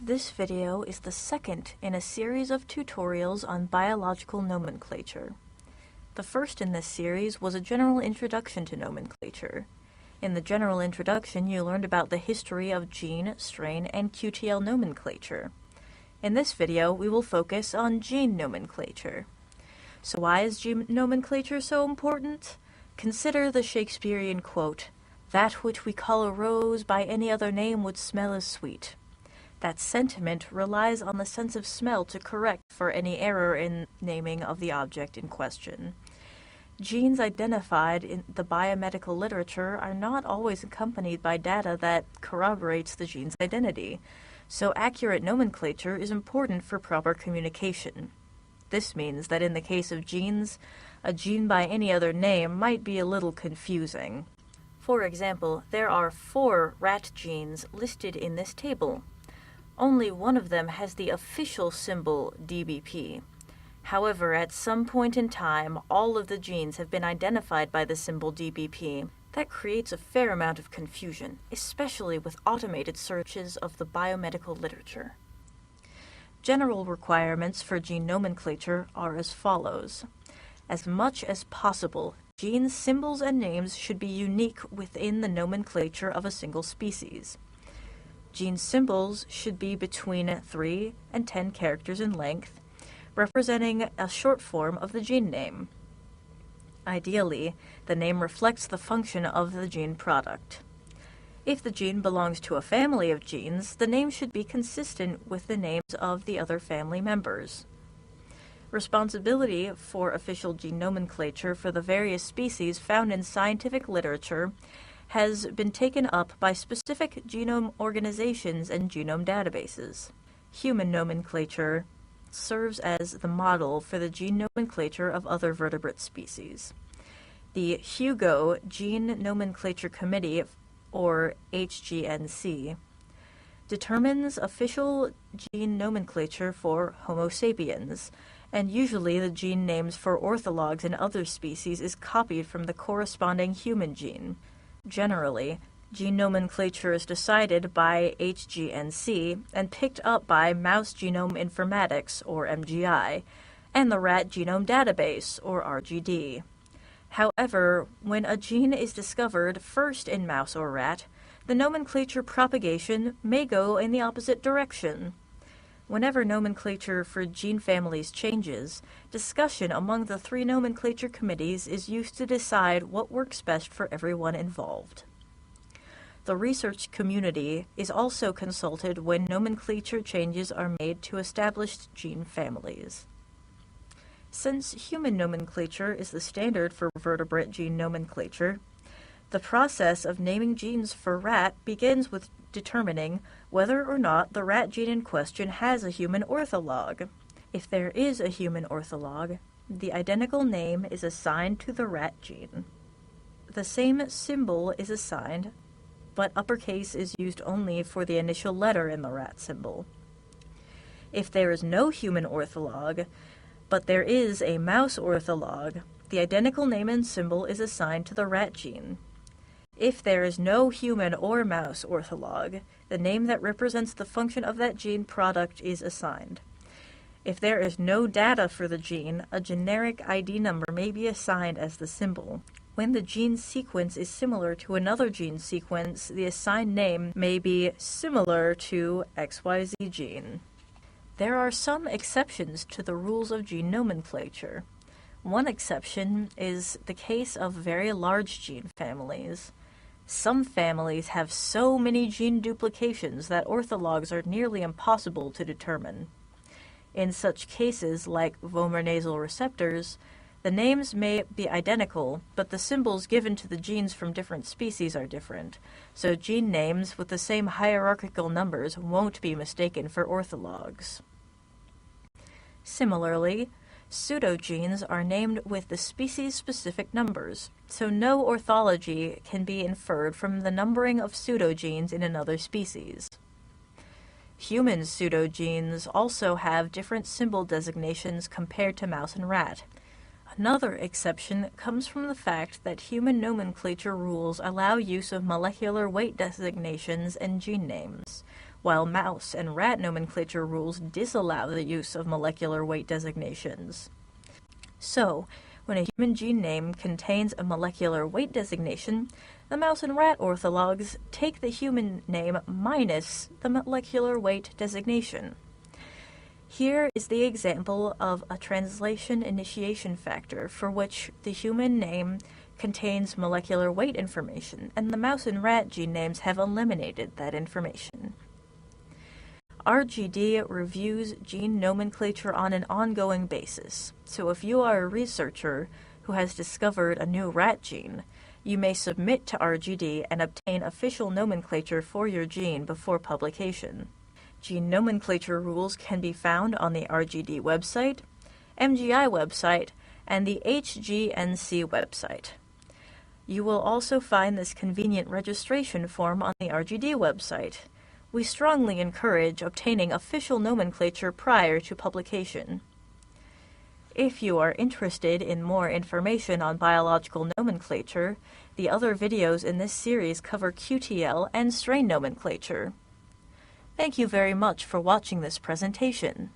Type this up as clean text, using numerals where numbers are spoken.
This video is the second in a series of tutorials on biological nomenclature. The first in this series was a general introduction to nomenclature. In the general introduction, you learned about the history of gene, strain, and QTL nomenclature. In this video, we will focus on gene nomenclature. So why is gene nomenclature so important? Consider the Shakespearean quote, "That which we call a rose by any other name would smell as sweet." That sentiment relies on the sense of smell to correct for any error in naming of the object in question. Genes identified in the biomedical literature are not always accompanied by data that corroborates the gene's identity, so accurate nomenclature is important for proper communication. This means that in the case of genes, a gene by any other name might be a little confusing. For example, there are 4 rat genes listed in this table. Only one of them has the official symbol DBP. However, at some point in time, all of the genes have been identified by the symbol DBP. That creates a fair amount of confusion, especially with automated searches of the biomedical literature. General requirements for gene nomenclature are as follows. As much as possible, gene symbols and names should be unique within the nomenclature of a single species. Gene symbols should be between 3 and 10 characters in length, representing a short form of the gene name. Ideally, the name reflects the function of the gene product. If the gene belongs to a family of genes, the name should be consistent with the names of the other family members. Responsibility for official gene nomenclature for the various species found in scientific literature has been taken up by specific genome organizations and genome databases. Human nomenclature serves as the model for the gene nomenclature of other vertebrate species. The Hugo Gene Nomenclature Committee, or HGNC, determines official gene nomenclature for Homo sapiens, and usually the gene names for orthologs in other species is copied from the corresponding human gene. Generally, gene nomenclature is decided by HGNC and picked up by Mouse Genome Informatics, or MGI, and the Rat Genome Database, or RGD. However, when a gene is discovered first in mouse or rat, the nomenclature propagation may go in the opposite direction. Whenever nomenclature for gene families changes, discussion among the 3 nomenclature committees is used to decide what works best for everyone involved. The research community is also consulted when nomenclature changes are made to established gene families. Since human nomenclature is the standard for vertebrate gene nomenclature, the process of naming genes for rat begins with determining whether or not the rat gene in question has a human ortholog. If there is a human ortholog, the identical name is assigned to the rat gene. The same symbol is assigned, but uppercase is used only for the initial letter in the rat symbol. If there is no human ortholog, but there is a mouse ortholog, the identical name and symbol is assigned to the rat gene. If there is no human or mouse ortholog, the name that represents the function of that gene product is assigned. If there is no data for the gene, a generic ID number may be assigned as the symbol. When the gene sequence is similar to another gene sequence, the assigned name may be similar to XYZ gene. There are some exceptions to the rules of gene nomenclature. One exception is the case of very large gene families. Some families have so many gene duplications that orthologs are nearly impossible to determine. In such cases, like vomeronasal receptors, the names may be identical, but the symbols given to the genes from different species are different, so gene names with the same hierarchical numbers won't be mistaken for orthologs. Similarly, pseudogenes are named with the species-specific numbers, so no orthology can be inferred from the numbering of pseudogenes in another species. Human pseudogenes also have different symbol designations compared to mouse and rat. Another exception comes from the fact that human nomenclature rules allow use of molecular weight designations and gene names, while mouse and rat nomenclature rules disallow the use of molecular weight designations. So, when a human gene name contains a molecular weight designation, the mouse and rat orthologs take the human name minus the molecular weight designation. Here is the example of a translation initiation factor for which the human name contains molecular weight information, and the mouse and rat gene names have eliminated that information. RGD reviews gene nomenclature on an ongoing basis, so if you are a researcher who has discovered a new rat gene, you may submit to RGD and obtain official nomenclature for your gene before publication. Gene nomenclature rules can be found on the RGD website, MGI website, and the HGNC website. You will also find this convenient registration form on the RGD website. We strongly encourage obtaining official nomenclature prior to publication. If you are interested in more information on biological nomenclature, the other videos in this series cover QTL and strain nomenclature. Thank you very much for watching this presentation.